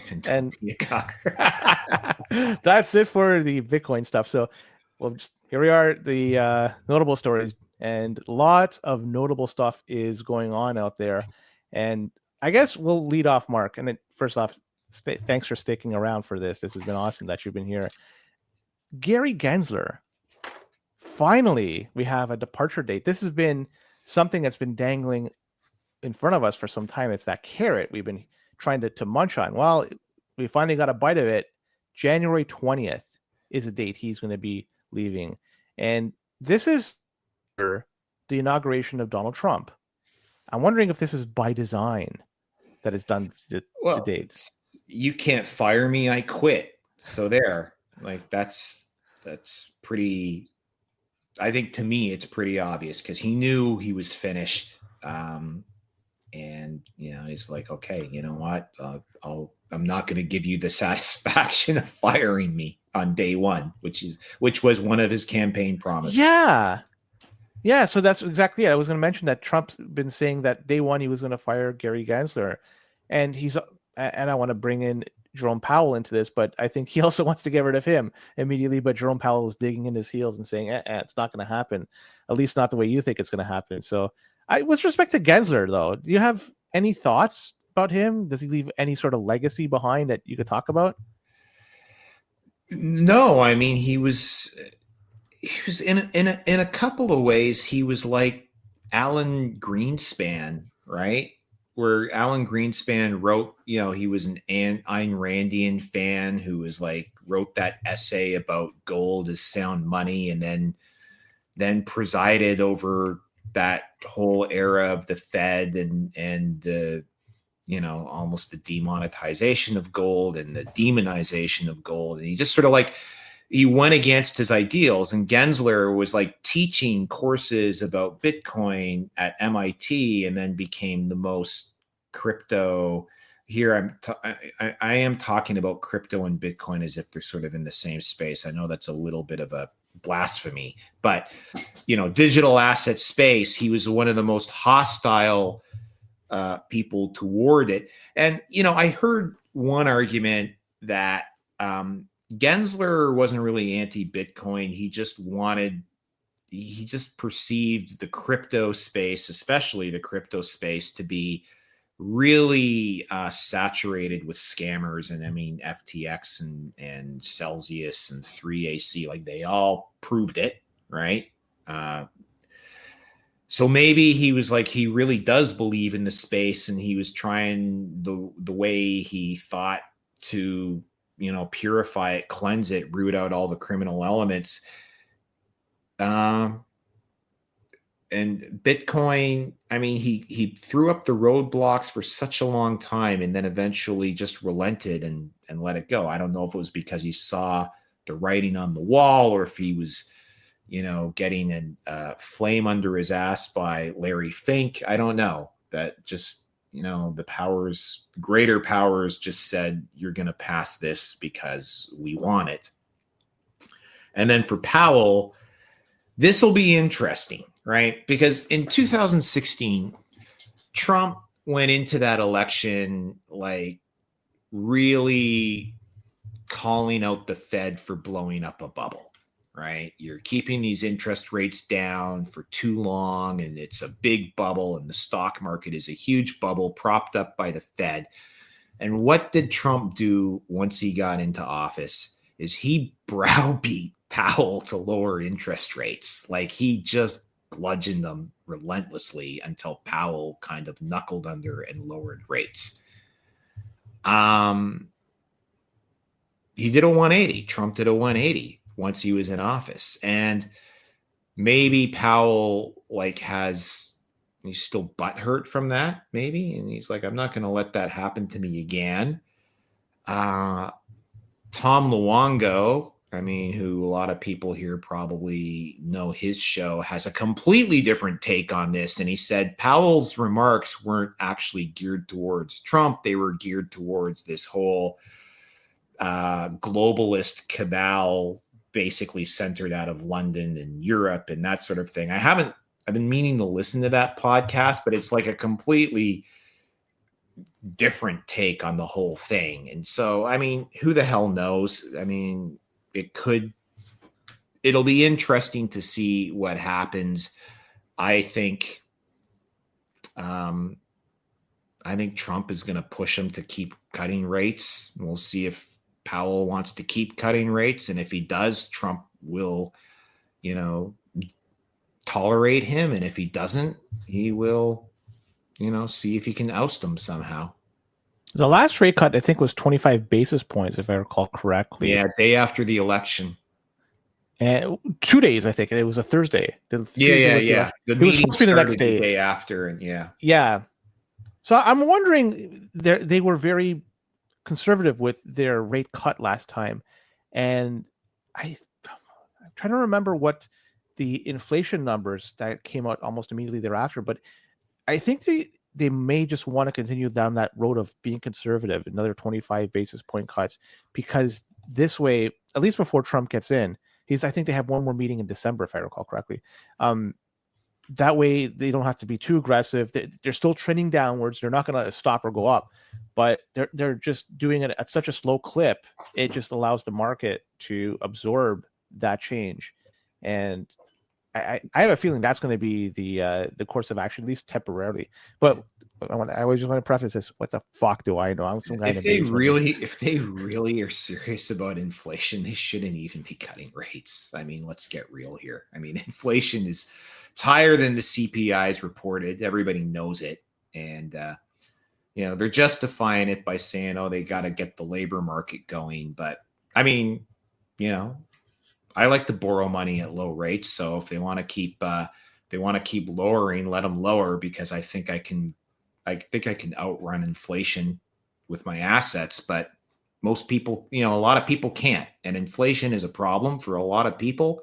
And And don't be a cocker. that's it for the Bitcoin stuff. So, here we are, the notable stories, and lots of notable stuff is going on out there. And I guess we'll lead off, Mark. And first off, thanks for sticking around for this. This has been awesome that you've been here. Gary Gensler. Finally, we have a departure date. This has been something that's been dangling in front of us for some time. It's that carrot we've been trying to munch on. Well, we finally got a bite of it. January 20th is a date he's going to be leaving. And this is the inauguration of Donald Trump. I'm wondering if this is by design that it's done the date. You can't fire me. I quit. So there, like, that's pretty, I think to me, it's pretty obvious because he knew he was finished. And, he's like, okay, you know what? I'm not going to give you the satisfaction of firing me on day one, which was one of his campaign promises. Yeah. So that's exactly it. I was going to mention that Trump's been saying that day one he was going to fire Gary Gensler, and I want to bring in Jerome Powell into this, but I think he also wants to get rid of him immediately. But Jerome Powell is digging in his heels and saying, it's not going to happen, at least not the way you think it's going to happen. So, with respect to Gensler, though, do you have any thoughts about him? Does he leave any sort of legacy behind that you could talk about? No, I mean, he was in a couple of ways, he was like Alan Greenspan, right? Where Alan Greenspan wrote, he was an Ayn Randian fan who was like, wrote that essay about gold as sound money, and then presided over that whole era of the Fed and the, almost the demonetization of gold and the demonization of gold. And he just sort of like, he went against his ideals. And Gensler was like teaching courses about Bitcoin at MIT and then became the most crypto. Here I am talking about crypto and Bitcoin as if they're sort of in the same space. I know that's a little bit of a blasphemy, but digital asset space, he was one of the most hostile people toward it. And I heard one argument that Gensler wasn't really anti-Bitcoin. He just perceived the crypto space, especially the crypto space, to be really saturated with scammers. And I mean, FTX and Celsius and 3AC, like they all proved it, right? So maybe he was like, he really does believe in the space, and he was trying the way he thought to, purify it, cleanse it, root out all the criminal elements. And Bitcoin, I mean, he threw up the roadblocks for such a long time and then eventually just relented and let it go. I don't know if it was because he saw the writing on the wall or if he was, getting a flame under his ass by Larry Fink. I don't know. That just, the greater powers just said, you're going to pass this because we want it. And then for Powell, this will be interesting, right? Because in 2016, Trump went into that election like really calling out the Fed for blowing up a bubble, right? You're keeping these interest rates down for too long, and it's a big bubble, and the stock market is a huge bubble propped up by the Fed. And what did Trump do once he got into office is he browbeat Powell to lower interest rates. Like he just bludgeoned them relentlessly until Powell kind of knuckled under and lowered rates. He did a 180. Trump did a 180 once he was in office. And maybe Powell he's still butthurt from that, maybe. And he's like, I'm not going to let that happen to me again. Tom Luongo, I mean, who a lot of people here probably know his show, has a completely different take on this. And he said Powell's remarks weren't actually geared towards Trump. They were geared towards this whole globalist cabal, basically centered out of London and Europe and that sort of thing. I've been meaning to listen to that podcast, but it's like a completely different take on the whole thing. And so, I mean, who the hell knows? I mean, it'll be interesting to see what happens. I think Trump is going to push him to keep cutting rates. We'll see if Powell wants to keep cutting rates. And if he does, Trump will, tolerate him. And if he doesn't, he will, see if he can oust him somehow. The last rate cut, I think, was 25 basis points, if I recall correctly. Yeah, day after the election. And 2 days, I think. It was a Thursday. Yeah. The meeting started the next day. The day after, and yeah. Yeah. So I'm wondering, they were very conservative with their rate cut last time. And I'm trying to remember what the inflation numbers that came out almost immediately thereafter, but I think they may just want to continue down that road of being conservative, another 25 basis point cuts, because this way, at least before Trump gets in, I think they have one more meeting in December, if I recall correctly. That way they don't have to be too aggressive. They're still trending downwards. They're not going to stop or go up, but they're just doing it at such a slow clip. It just allows the market to absorb that change. And I have a feeling that's going to be the course of action, at least temporarily. But I always just want to preface this: what the fuck do I know? I'm some guy. If they really are serious about inflation, they shouldn't even be cutting rates. I mean, let's get real here. I mean, inflation is higher than the CPI's reported. Everybody knows it, and they're justifying it by saying, "Oh, they got to get the labor market going." But I mean, I like to borrow money at low rates. So if they want to keep lowering, let them lower, because I think I can outrun inflation with my assets. But most people, a lot of people can't. And inflation is a problem for a lot of people.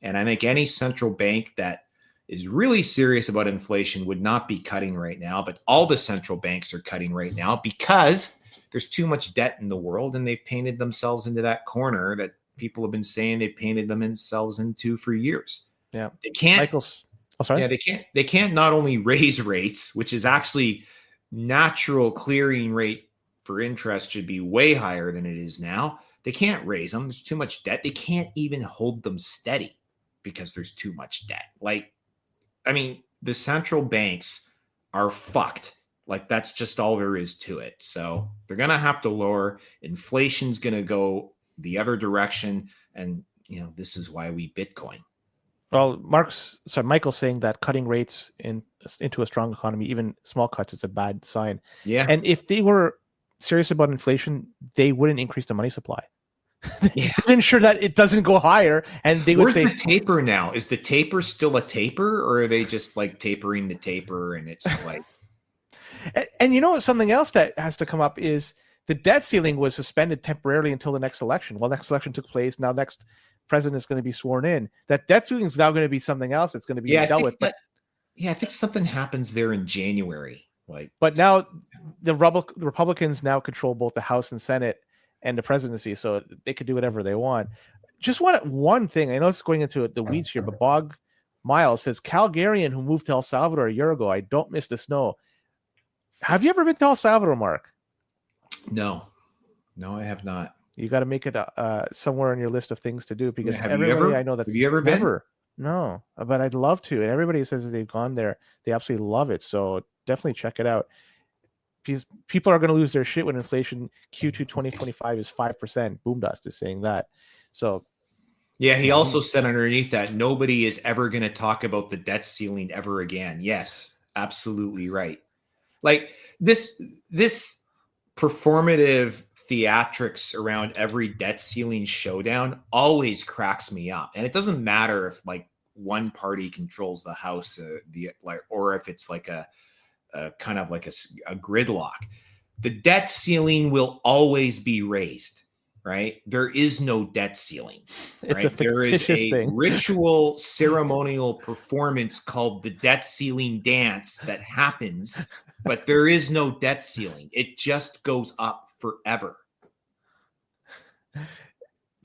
And I think any central bank that is really serious about inflation would not be cutting right now. But all the central banks are cutting right now because there's too much debt in the world, and they've painted themselves into that corner that people have been saying they painted themselves into for years. Yeah. They can't. sorry. Yeah, they can't not only raise rates, which is actually natural clearing rate for interest should be way higher than it is now. They can't raise them. There's too much debt. They can't even hold them steady because there's too much debt. The central banks are fucked. That's just all there is to it. So they're going to have to lower. Inflation's going to go the other direction. And, this is why we Bitcoin. Well, Michael's saying that cutting rates into a strong economy, even small cuts, is a bad sign. Yeah. And if they were serious about inflation, they wouldn't increase the money supply. Yeah. Ensure that it doesn't go higher. And they would say, the taper now? Is the taper still a taper, or are they just tapering the taper and it's like... And something else that has to come up is the debt ceiling was suspended temporarily until the next election. Well, next election took place. Now next president is going to be sworn in. That debt ceiling is now going to be something else. It's going to be dealt with. I think something happens there in January. But now the Republicans now control both the House and Senate and the presidency, so they could do whatever they want. Just one thing. I know it's going into the weeds here, but Bog Miles says, Calgarian who moved to El Salvador a year ago, I don't miss the snow. Have you ever been to El Salvador, Mark? No, I have not. You got to make it somewhere on your list of things to do, because have you ever been? No, but I'd love to. And everybody says that they've gone there, they absolutely love it. So definitely check it out. Because people are going to lose their shit when inflation Q2 2025 is 5%. Boom Dust is saying that. So yeah, he also said underneath that nobody is ever going to talk about the debt ceiling ever again. Yes, absolutely right. This performative theatrics around every debt ceiling showdown always cracks me up. And it doesn't matter if one party controls the House, or if it's a kind of a gridlock. The debt ceiling will always be raised, right? There is no debt ceiling. Right? There is a ritual ceremonial performance called the debt ceiling dance that happens, but there is no debt ceiling. It just goes up forever.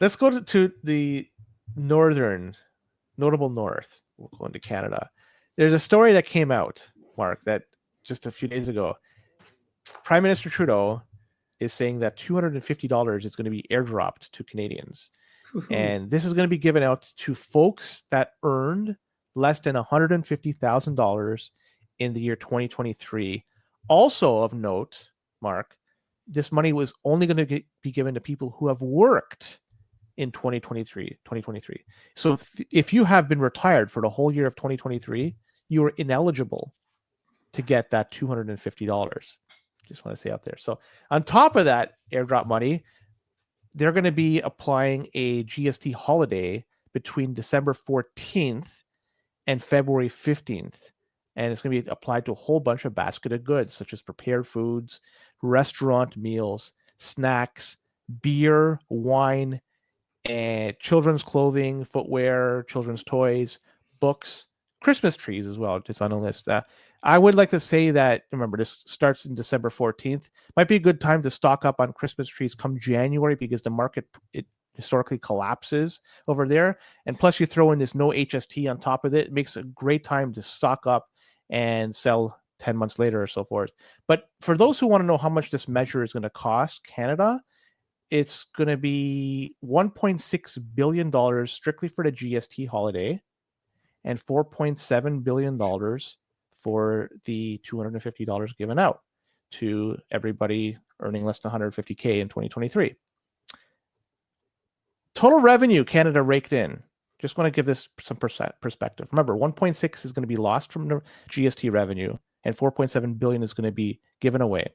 Let's go to the notable north. We'll go into Canada. There's a story that came out, Mark, that just a few days ago. Prime Minister Trudeau is saying that $250 is going to be airdropped to Canadians. And this is going to be given out to folks that earned less than $150,000 in the year 2023. Also of note, Mark, this money was only going to be given to people who have worked in 2023. So if you have been retired for the whole year of 2023, you are ineligible to get that $250. Just want to say out there. So on top of that airdrop money, they're going to be applying a GST holiday between December 14th and February 15th. And it's going to be applied to a whole bunch of basket of goods, such as prepared foods, restaurant meals, snacks, beer, wine, and children's clothing, footwear, children's toys, books, Christmas trees as well. It's on a list. I would like to say that, remember, this starts in December 14th. Might be a good time to stock up on Christmas trees come January because the market, it historically collapses over there. And plus you throw in this no HST on top of it. It makes a great time to stock up and sell 10 months later or so forth. But for those who want to know how much this measure is going to cost Canada, it's going to be $1.6 billion strictly for the GST holiday and $4.7 billion for the $250 given out to everybody earning less than $150K in 2023. Total revenue Canada raked in. Just want to give this some perspective. Remember, 1.6 is going to be lost from the GST revenue and 4.7 billion is going to be given away.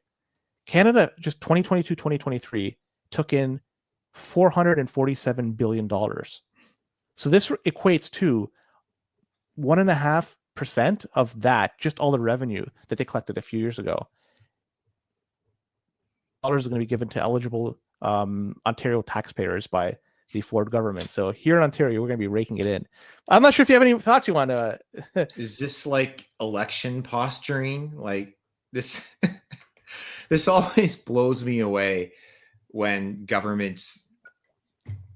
Canada, just 2022-2023, took in $447 billion. So this equates to 1.5% of that, just all the revenue that they collected a few years ago. Dollars are going to be given to eligible Ontario taxpayers by the Ford government. So here in Ontario, we're going to be raking it in. I'm not sure if you have any thoughts you want to. Is this like election posturing? Like this, this always blows me away when governments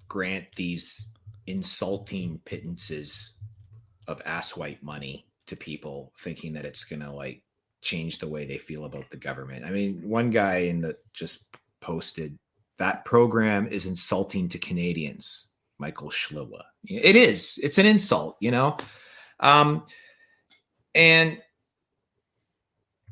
grant these insulting pittances of asswipe money to people, thinking that it's going to like change the way they feel about the government. I mean, one guy in the just posted, that program is insulting to Canadians, Michael Schliwa. It is. It's an insult, you know? And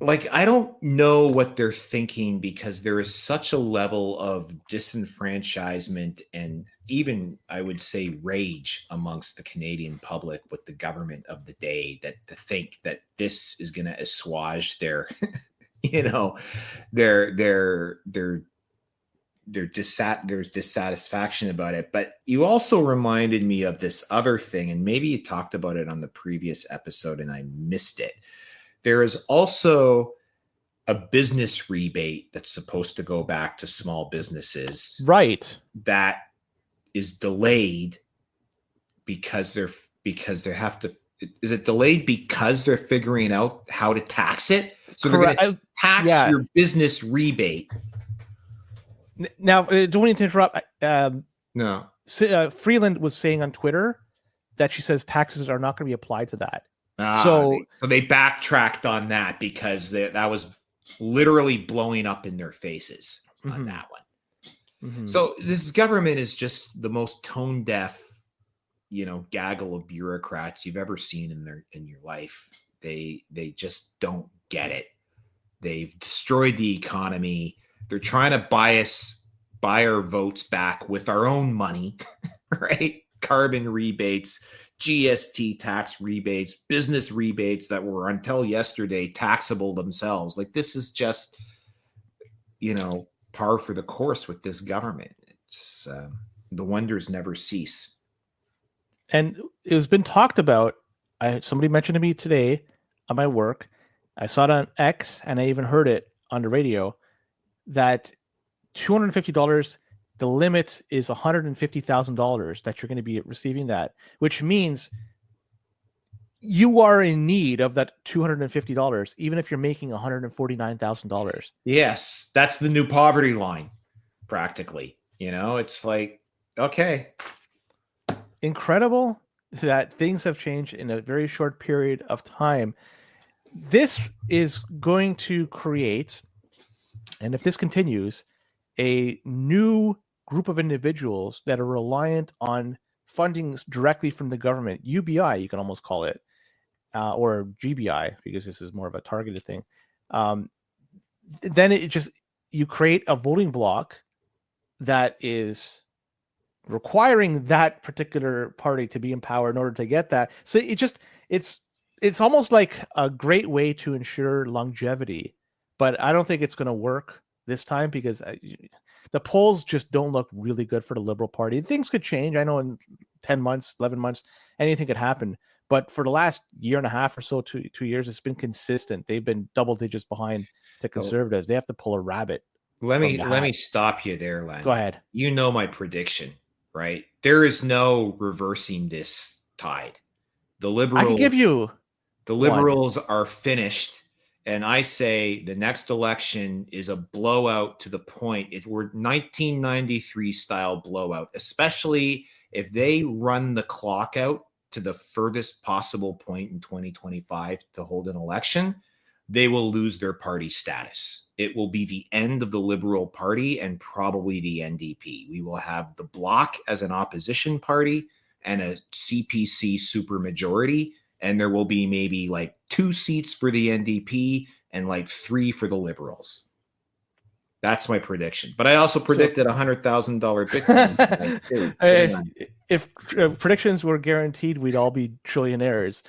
like, I don't know what they're thinking because there is such a level of disenfranchisement and even, I would say, rage amongst the Canadian public with the government of the day, that to think that this is going to assuage their, you know, there's dissatisfaction about it. But you also reminded me of this other thing, and maybe you talked about it on the previous episode and I missed it. There is also a business rebate that's supposed to go back to small businesses. Right. That is delayed because they have to. Is it delayed because they're figuring out how to tax it? So Correct. They're going to tax your business rebate. Now, don't need to interrupt. No. Freeland was saying on Twitter that she says taxes are not going to be applied to that. So they backtracked on that because that was literally blowing up in their faces on that one. Mm-hmm. So this government is just the most tone deaf, you know, gaggle of bureaucrats you've ever seen in your life. They just don't get it. They've destroyed the economy. They're trying to buy our votes back with our own money, right? Carbon rebates, GST tax rebates, business rebates that were until yesterday taxable themselves. Like, this is just, you know, par for the course with this government. It's the wonders never cease. And it has been talked about. Somebody mentioned to me today on my work. I saw it on X and I even heard it on the radio that $250, the limit is $150,000 that you're going to be receiving that, which means you are in need of that $250, even if you're making $149,000. Yes, that's the new poverty line, practically. You know, it's like, okay. Incredible that things have changed in a very short period of time. This is going to create And if this continues, a new group of individuals that are reliant on funding directly from the government, UBI, you can almost call it, or GBI, because this is more of a targeted thing. Then you create a voting bloc that is requiring that particular party to be in power in order to get that. So it's almost like a great way to ensure longevity, but I don't think it's going to work this time because the polls just don't look really good for the Liberal Party. Things could change. I know in 10 months, 11 months, anything could happen. But for the last year and a half or so, 2 years, it's been consistent. They've been double digits behind the Conservatives. They have to pull a rabbit. Let me stop you there, Len. Go ahead. You know my prediction, right? There is no reversing this tide. The Liberals, I can give you the Liberals are finished, and I say the next election is a blowout to the point. We're 1993 style blowout, especially if they run the clock out to the furthest possible point in 2025 to hold an election. They will lose their party status. It will be the end of the Liberal Party and probably the NDP. We will have the Bloc as an opposition party and a CPC supermajority, and there will be maybe like 2 seats for the NDP and like 3 for the Liberals. That's my prediction. But I also predicted $100,000 Bitcoin. If predictions were guaranteed, we'd all be trillionaires.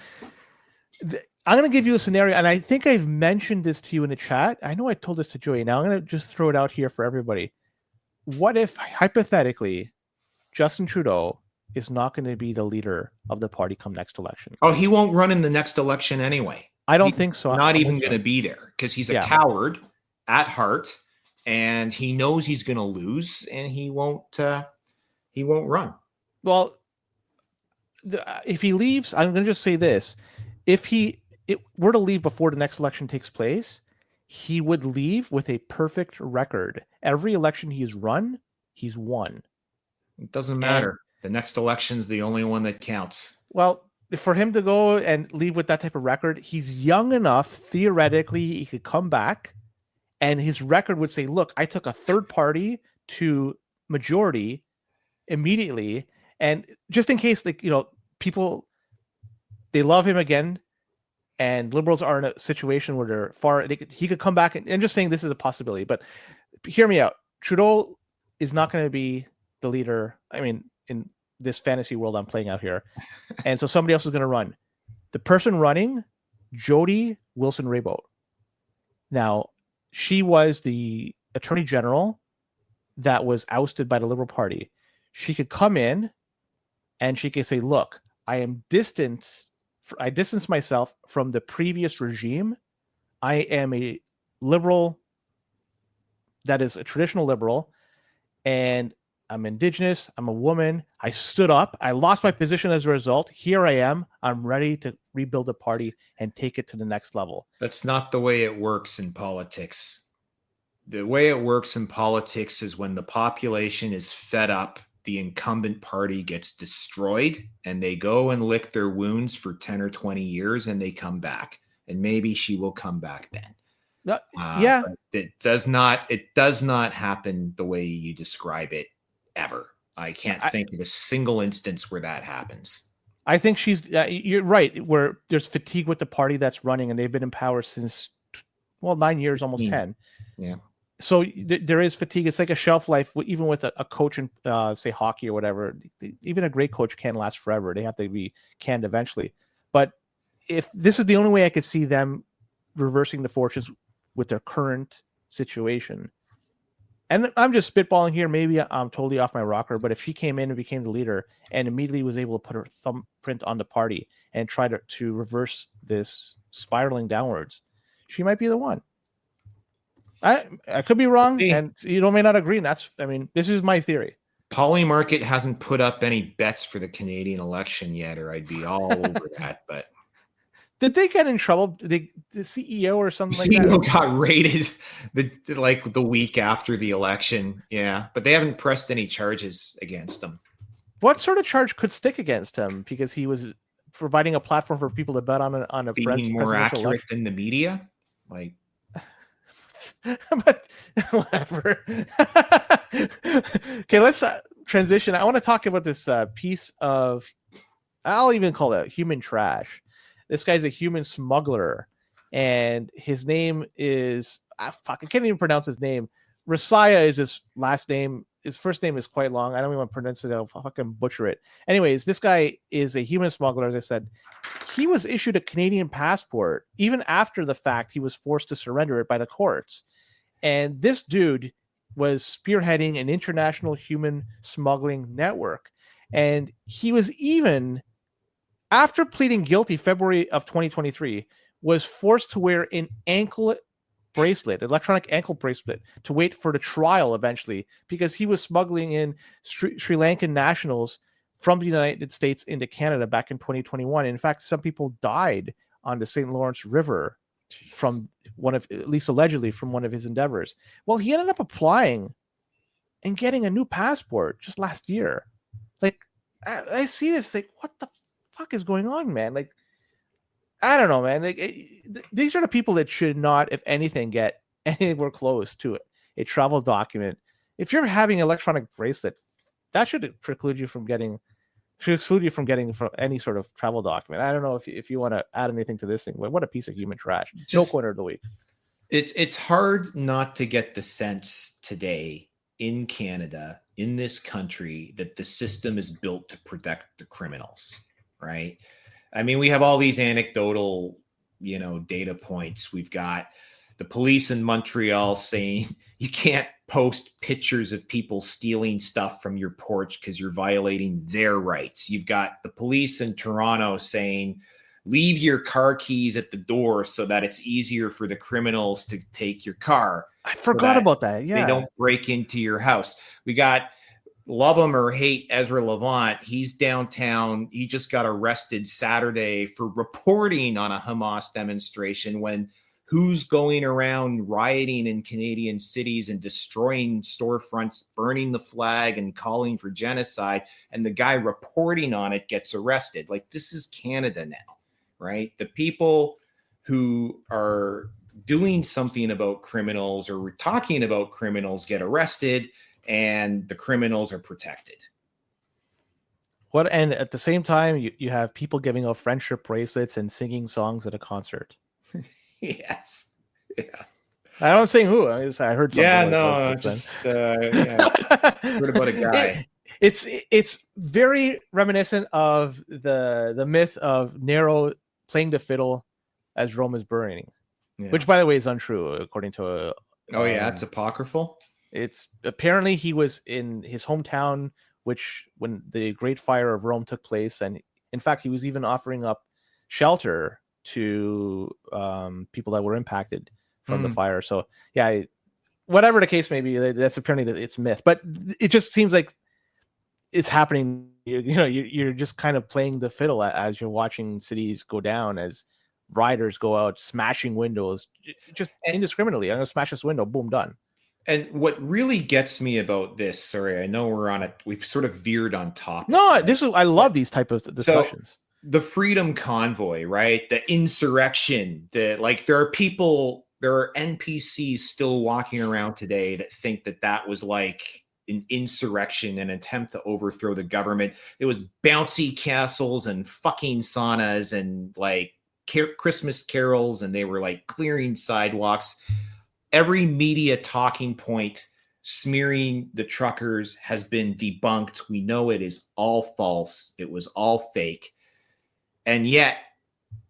I'm going to give you a scenario, and I think I've mentioned this to you in the chat. I know I told this to Joey. Now I'm going to just throw it out here for everybody. What if, hypothetically, Justin Trudeau is not going to be the leader of the party come next election? Oh, he won't run in the next election anyway. I don't think so. Not even going to be there because he's a coward at heart, and he knows he's going to lose, and he won't run. Well, if he leaves, I'm going to just say this. If he were to leave before the next election takes place, he would leave with a perfect record. Every election he's run, he's won. It doesn't matter. The next election's the only one that counts. Well, for him to go and leave with that type of record, he's young enough, theoretically, he could come back, and his record would say, look, I took a third party to majority immediately. And just in case, people, they love him again, and Liberals are in a situation where they're far. He could come back and just saying this is a possibility. But hear me out. Trudeau is not going to be the leader. I mean, in this fantasy world I'm playing out here, and so somebody else is going to run. The person running, Jody Wilson-Raybould. Now, she was the Attorney General that was ousted by the Liberal Party. She could come in, and she could say, "Look, I distance myself from the previous regime. I am a liberal that is a traditional liberal, and I'm Indigenous. I'm a woman. I stood up. I lost my position as a result. Here I am. I'm ready to rebuild the party and take it to the next level." That's not the way it works in politics. The way it works in politics is when the population is fed up, the incumbent party gets destroyed, and they go and lick their wounds for 10 or 20 years, and they come back. And maybe she will come back then. Yeah. It does not happen the way you describe it ever. I can't think of a single instance where that happens. I think you're right, where there's fatigue with the party that's running, and they've been in power since, 9 years, almost 10. Yeah. So there is fatigue. It's like a shelf life, even with a coach in, say, hockey or whatever. Even a great coach can't last forever. They have to be canned eventually. But if this is the only way I could see them reversing the fortunes with their current situation, and I'm just spitballing here, maybe I'm totally off my rocker, but if she came in and became the leader and immediately was able to put her thumbprint on the party and try to reverse this spiraling downwards, she might be the one. I could be wrong, and you may not agree. And this is my theory. Polymarket hasn't put up any bets for the Canadian election yet, or I'd be all over that. But did they get in trouble? The CEO or something like that? The CEO got raided the week after the election. Yeah, but they haven't pressed any charges against him. What sort of charge could stick against him? Because he was providing a platform for people to bet on a being more accurate than the media, But whatever. Okay, let's transition. I want to talk about this piece of, I'll even call it human trash. This guy's a human smuggler, and his name is, I can't even pronounce his name. Rasaya is his last name. His first name is quite long. I don't even want to pronounce it. I'll fucking butcher it. Anyways, this guy is a human smuggler. As I said, he was issued a Canadian passport. Even after the fact, he was forced to surrender it by the courts. And this dude was spearheading an international human smuggling network. And he was even, after pleading guilty February of 2023, was forced to wear an electronic ankle bracelet, to wait for the trial eventually, because he was smuggling in Sri Lankan nationals from the United States into Canada back in 2021. In fact, some people died on the St. Lawrence River from one of, at least allegedly, from one of his endeavors. Well, he ended up applying and getting a new passport just last year. Like, I see this, like, what the fuck is going on, man? Like, I don't know, man. Like, these are the people that should not, if anything, get anywhere close to it. A travel document. If you're having an electronic bracelet, that should exclude you from getting from any sort of travel document. I don't know if you want to add anything to this thing. What a piece of human trash. No corner of the week. It's hard not to get the sense today in Canada, in this country, that the system is built to protect the criminals, right? I mean, we have all these anecdotal, data points. We've got the police in Montreal saying you can't post pictures of people stealing stuff from your porch because you're violating their rights. You've got the police in Toronto saying leave your car keys at the door so that it's easier for the criminals to take your car. I forgot about that. Yeah. They don't break into your house. We got, love him or hate Ezra Levant, he's downtown. He just got arrested Saturday for reporting on a Hamas demonstration, when who's going around rioting in Canadian cities and destroying storefronts, burning the flag and calling for genocide, and the guy reporting on it gets arrested. Like, this is Canada now, right? The people who are doing something about criminals or talking about criminals get arrested, and the criminals are protected. And at the same time, you have people giving out friendship bracelets and singing songs at a concert. Yes. Yeah. I don't say who. I heard something. Yeah, no, just heard about a guy. It's very reminiscent of the myth of Nero playing the fiddle as Rome is burning, which, by the way, is untrue according to. It's apocryphal. It's apparently he was in his hometown, when the Great Fire of Rome took place, and in fact, he was even offering up shelter to people that were impacted from the fire. So yeah, whatever the case may be, that's apparently it's myth, but it just seems like it's happening. You're just kind of playing the fiddle as you're watching cities go down, as rioters go out smashing windows just indiscriminately. I'm gonna smash this window, boom, done. And what really gets me about this, sorry, I know we've sort of veered on topic. No, I love these type of discussions. So, the Freedom Convoy, right? The insurrection, there are NPCs still walking around today that think that was like an insurrection, an attempt to overthrow the government. It was bouncy castles and fucking saunas and like Christmas carols, and they were like clearing sidewalks. Every media talking point smearing the truckers has been debunked. We know it is all false. It was all fake. And yet,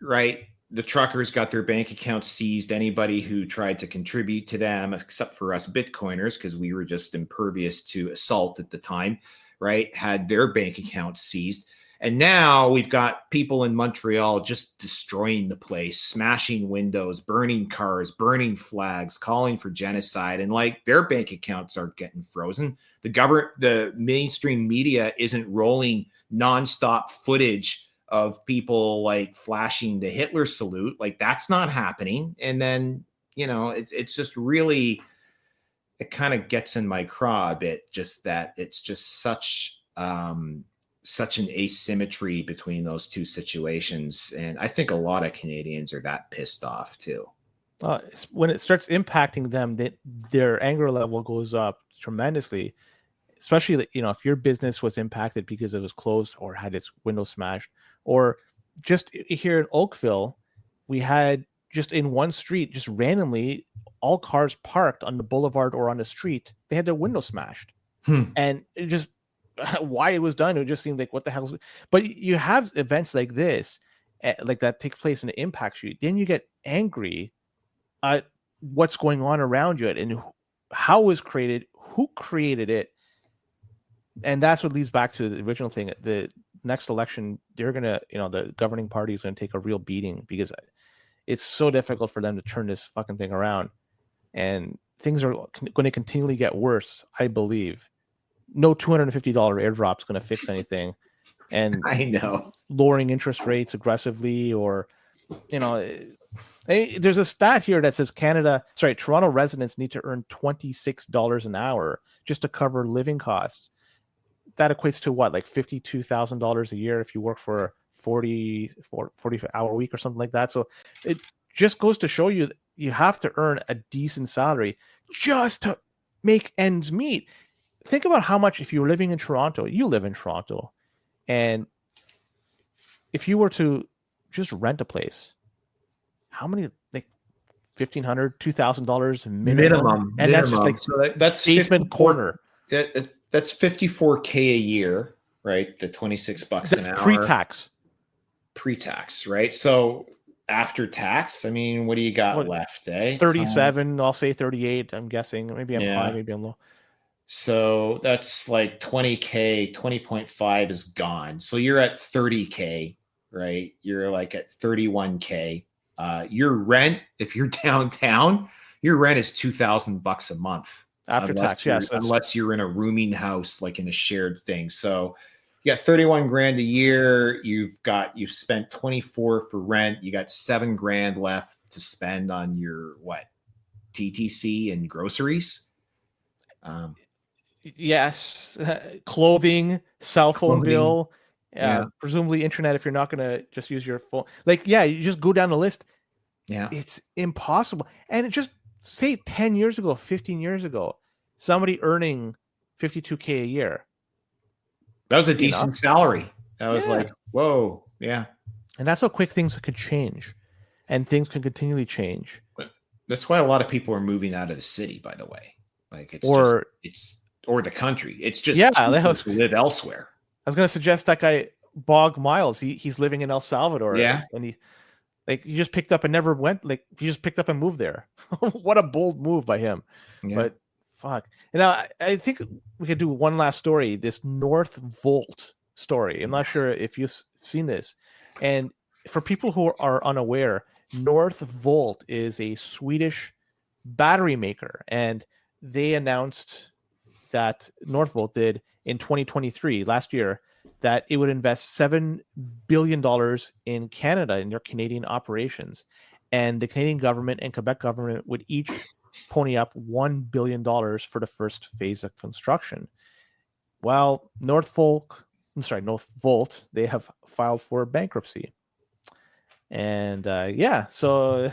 right, the truckers got their bank accounts seized. Anybody who tried to contribute to them, except for us Bitcoiners, because we were just impervious to assault at the time, right, had their bank accounts seized. And now we've got people in Montreal just destroying the place, smashing windows, burning cars, burning flags, calling for genocide. And like, their bank accounts aren't getting frozen. The mainstream media isn't rolling nonstop footage of people like flashing the Hitler salute. Like, that's not happening. And then, it's just really, it kind of gets in my craw a bit, just that it's just such an asymmetry between those two situations. And I think a lot of Canadians are that pissed off too. When it starts impacting them, their anger level goes up tremendously. Especially, if your business was impacted because it was closed or had its window smashed, or just here in Oakville, we had just in one street, just randomly, all cars parked on the boulevard or on the street, they had their window smashed. And it just why it was done, it just seemed like what the hell. But you have events like this, like that takes place and it impacts you. Then you get angry at what's going on around you and how it was created, who created it. And that's what leads back to the original thing. The next election, they're going to, the governing party is going to take a real beating because it's so difficult for them to turn this fucking thing around. And things are going to continually get worse, I believe. No $250 airdrop is going to fix anything. And I know. Lowering interest rates aggressively, or, there's a stat here that says Toronto residents need to earn $26 an hour just to cover living costs. That equates to what, like $52,000 a year if you work for a 40-hour week or something like that. So it just goes to show you you have to earn a decent salary just to make ends meet. Think about how much, if you were living in Toronto, you live in Toronto, and if you were to just rent a place, how many, like $1,500, $2,000 minimum, and that's just like so that's basement corner. That's $54K a year, right? The $26 an hour pre-tax, right? So after tax, I mean, what do you got left? 37. I'll say 38. I'm guessing. Maybe I'm high. Maybe I'm low. So that's like 20K. 20.5 is gone. So you're at 30K, right? You're like at 31K. Your rent, if you're downtown, your rent is $2,000 a month after tax. Yes, unless you're in a rooming house, like in a shared thing. So you got 31 grand a year. You've spent 24 for rent. You got 7 grand left to spend on your TTC and groceries. Yes, clothing, cell phone bill, presumably internet if you're not going to just use your phone. You just go down the list. Yeah, it's impossible. And it just say 10 years ago, 15 years ago, somebody earning $52K a year. That was a decent salary. That was like, whoa, yeah. And that's how quick things could change, and things can continually change. That's why a lot of people are moving out of the city, by the way. Like or the country. It's just to live elsewhere. I was going to suggest that guy Bog Miles. He's living in El Salvador. Yeah, and he just picked up and never went. Like he just picked up and moved there. What a bold move by him. Yeah. But fuck. And now I think we could do one last story. This North Volt story. I'm not sure if you've seen this. And for people who are unaware, North Volt is a Swedish battery maker, and they announced that Northvolt did in 2023, last year, that it would invest $7 billion in Canada in their Canadian operations. And the Canadian government and Quebec government would each pony up $1 billion for the first phase of construction. Well, Northvolt, they have filed for bankruptcy. And so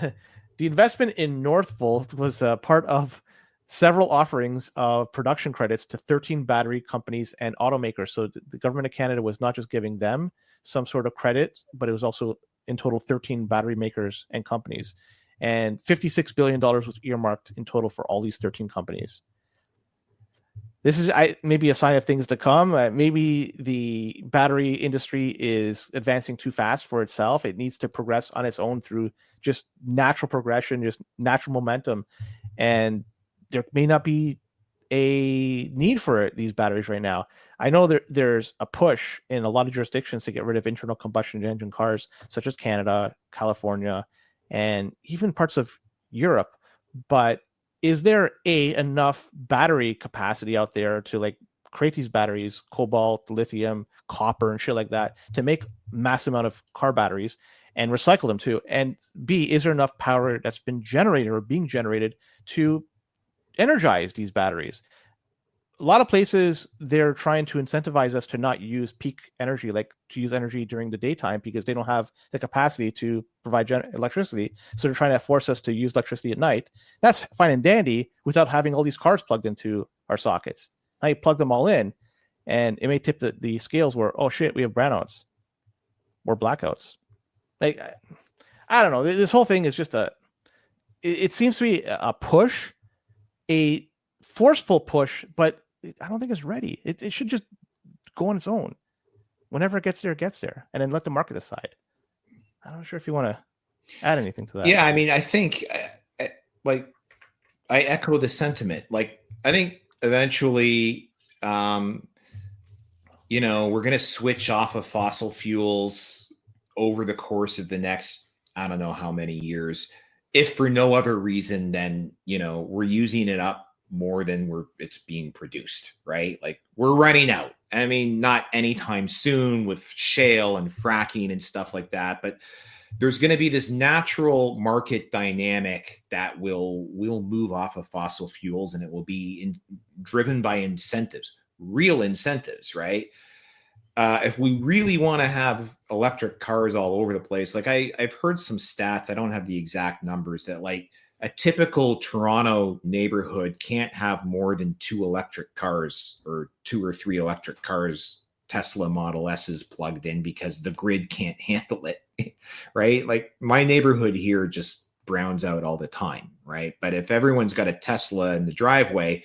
the investment in Northvolt was part of several offerings of production credits to 13 battery companies and automakers. So the government of Canada was not just giving them some sort of credit, but it was also in total 13 battery makers and companies. And $56 billion was earmarked in total for all these 13 companies. This is maybe a sign of things to come. Maybe the battery industry is advancing too fast for itself. It needs to progress on its own through just natural progression, just natural momentum. And there may not be a need for these batteries right now. I know there's a push in a lot of jurisdictions to get rid of internal combustion engine cars, such as Canada, California, and even parts of Europe. But is there enough battery capacity out there to create these batteries, cobalt, lithium, copper, and shit like that, to make massive amount of car batteries and recycle them too? And B, is there enough power that's been generated or being generated to energize these batteries? a lot of places they're trying to incentivize us to not use peak energy, like to use energy during the daytime, because they don't have the capacity to provide electricity. So they're trying to force us to use electricity at night. That's fine and dandy without having all these cars plugged into our sockets. Now you plug them all in, and it may tip the scales where, oh shit, we have brownouts or blackouts. Like, I don't know. This whole thing is just it seems to be a push, a forceful push, but I don't think it's ready. It should just go on its own. Whenever it gets there, and then let the market decide. I'm not sure if you want to add anything to that. Yeah, I mean, I think, like, I echo the sentiment. Like, I think eventually, we're going to switch off of fossil fuels over the course of the next, I don't know how many years, if for no other reason than, we're using it up more than it's being produced, right? Like, we're running out. I mean, not anytime soon with shale and fracking and stuff like that, but there's going to be this natural market dynamic that will move off of fossil fuels, and it will be driven by incentives, real incentives, right? If we really want to have electric cars all over the place, like I've heard some stats, I don't have the exact numbers, that like a typical Toronto neighborhood can't have more than 2 electric cars or 2 or 3 electric cars, Tesla Model S's plugged in, because the grid can't handle it, right? Like, my neighborhood here just browns out all the time, right? But if everyone's got a Tesla in the driveway,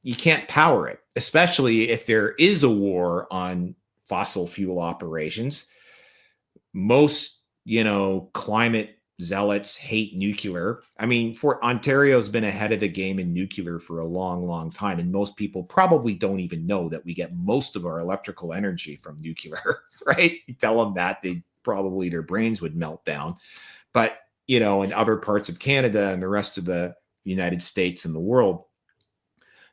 you can't power it, especially if there is a war on fossil fuel operations. Most, climate zealots hate nuclear. I mean, Ontario's been ahead of the game in nuclear for a long, long time. And most people probably don't even know that we get most of our electrical energy from nuclear, right? You tell them that, their brains would melt down. But, in other parts of Canada and the rest of the United States and the world,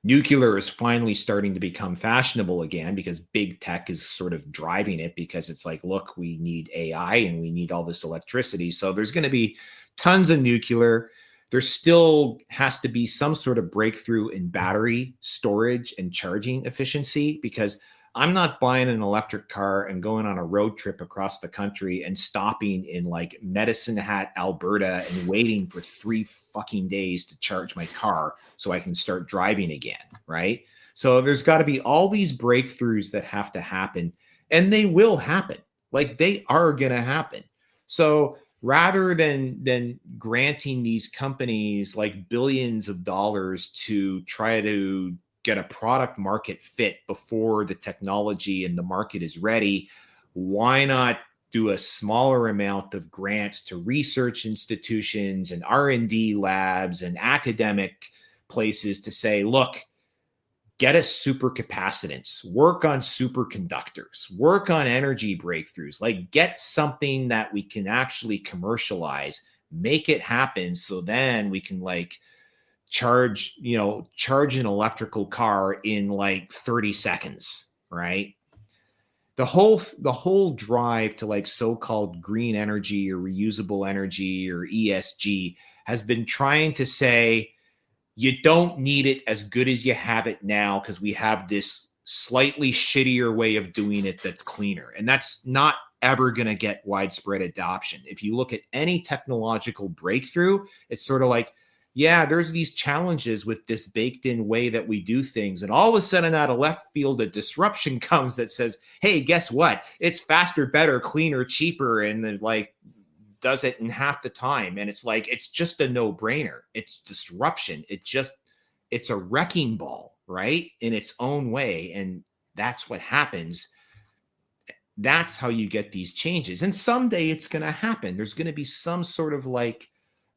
nuclear is finally starting to become fashionable again, because big tech is sort of driving it, because it's like, look, we need AI and we need all this electricity. So there's going to be tons of nuclear. There still has to be some sort of breakthrough in battery storage and charging efficiency, because I'm not buying an electric car and going on a road trip across the country and stopping in like Medicine Hat, Alberta, and waiting for 3 fucking days to charge my car so I can start driving again, right? So there's got to be all these breakthroughs that have to happen, and they will happen. Like, they are going to happen. So rather than granting these companies like billions of dollars to try to get a product market fit before the technology and the market is ready, why not do a smaller amount of grants to research institutions and R&D labs and academic places to say, look, get us supercapacitants, work on superconductors, work on energy breakthroughs, like get something that we can actually commercialize, make it happen, so then we can like charge an electrical car in like 30 seconds, right? The whole drive to like so-called green energy or reusable energy or ESG has been trying to say, you don't need it as good as you have it now, because we have this slightly shittier way of doing it that's cleaner. And that's not ever going to get widespread adoption. If you look at any technological breakthrough, it's sort of like, yeah, there's these challenges with this baked in way that we do things. And all of a sudden, out of left field, a disruption comes that says, hey, guess what? It's faster, better, cleaner, cheaper, and then like does it in half the time. And it's like, it's just a no brainer. It's disruption. It's a wrecking ball, right? In its own way. And that's what happens. That's how you get these changes. And someday it's going to happen. There's going to be some sort of like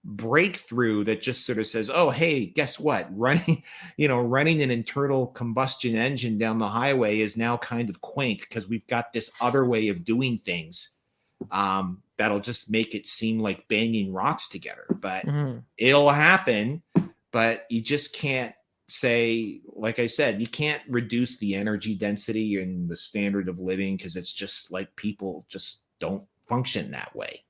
breakthrough that just sort of says, oh, hey, guess what? Running an internal combustion engine down the highway is now kind of quaint, because we've got this other way of doing things that'll just make it seem like banging rocks together. But it'll happen, but you just can't say, like I said, you can't reduce the energy density and the standard of living, because it's just like people just don't function that way.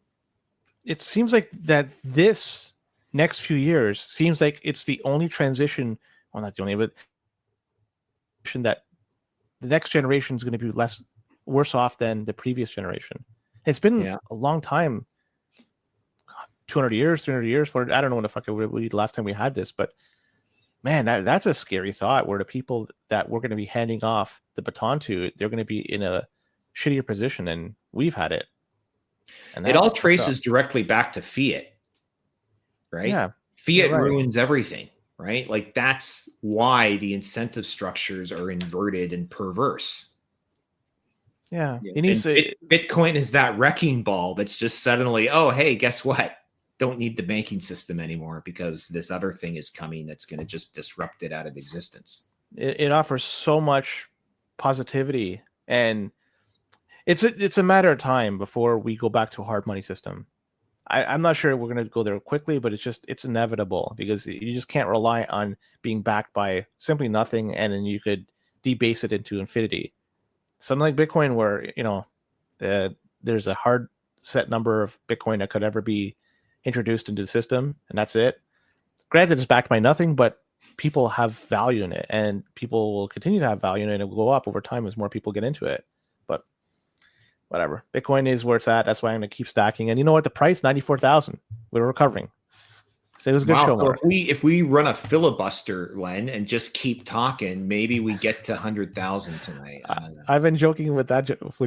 It seems like that this next few years seems like it's the only transition, well, not the only, but that the next generation is going to be worse off than the previous generation. It's been a long time, 200 years, 300 years, for I don't know when the fuck the last time we had this, but man, that's a scary thought where the people that we're going to be handing off the baton to, they're going to be in a shittier position, and we've had it. And it all traces directly back to fiat, right? Yeah. Fiat ruins everything, right? Like that's why the incentive structures are inverted and perverse. Yeah. Bitcoin is that wrecking ball that's just suddenly, oh, hey, guess what? Don't need the banking system anymore because this other thing is coming that's going to just disrupt it out of existence. It offers so much positivity, and it's a matter of time before we go back to a hard money system. I'm not sure we're going to go there quickly, but it's inevitable because you just can't rely on being backed by simply nothing, and then you could debase it into infinity. Something like Bitcoin, where there's a hard set number of Bitcoin that could ever be introduced into the system, and that's it. Granted, it's backed by nothing, but people have value in it, and people will continue to have value in it, and it will go up over time as more people get into it. But whatever, Bitcoin is where it's at. That's why I'm going to keep stacking. And you know what? The price, 94,000. We're recovering. So it was a good show. So if we run a filibuster, Len, and just keep talking, maybe we get to 100,000 tonight. I've been joking with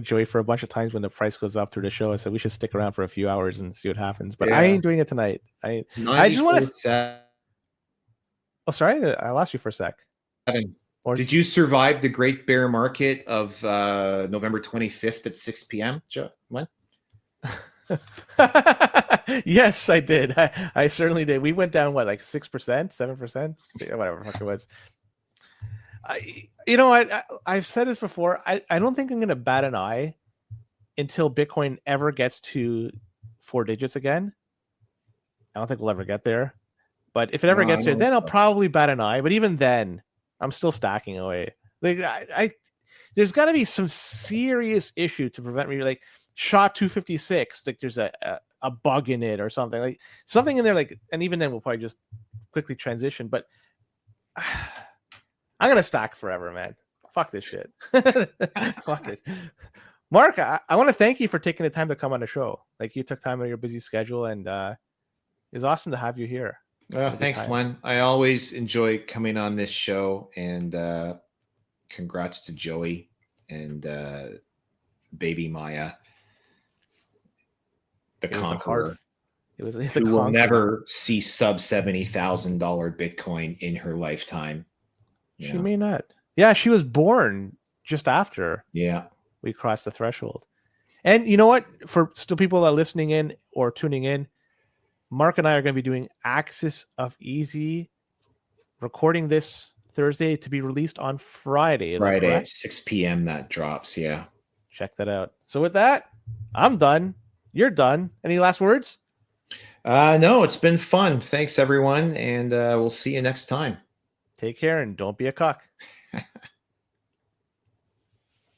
Joey for a bunch of times when the price goes up through the show. I said we should stick around for a few hours and see what happens. But I ain't doing it tonight. I just want to. Oh, sorry, I lost you for a sec. Did you survive the great bear market of November 25th at 6 p.m., Len? Yes, I did. I certainly did. We went down like 6%, 7%, whatever the fuck it was. I've said this before. I don't think I'm going to bat an eye until Bitcoin ever gets to 4 digits again. I don't think we'll ever get there. But if it ever gets there, then I'll probably bat an eye. But even then, I'm still stacking away. Like there's got to be some serious issue to prevent me, like SHA-256. Like there's a bug in it or something, like something in there. Like, and even then, we'll probably just quickly transition. But I'm gonna stack forever, man. Fuck this shit. Fuck it. Mark, I want to thank you for taking the time to come on the show. Like you took time out of your busy schedule, and it's awesome to have you here. Thanks, Len. I always enjoy coming on this show, and congrats to Joey and baby Maya, the conqueror. Who will never see sub $70,000 Bitcoin in her lifetime. She may not. Yeah, she was born just after. Yeah, we crossed the threshold. And you know what? For still people that are listening in or tuning in, Mark and I are going to be doing Axis of Easy, recording this Thursday to be released on Friday. Friday at 6 p.m. that drops. Yeah. Check that out. So with that, I'm done. You're done. Any last words? No, it's been fun. Thanks, everyone. And we'll see you next time. Take care and don't be a cuck.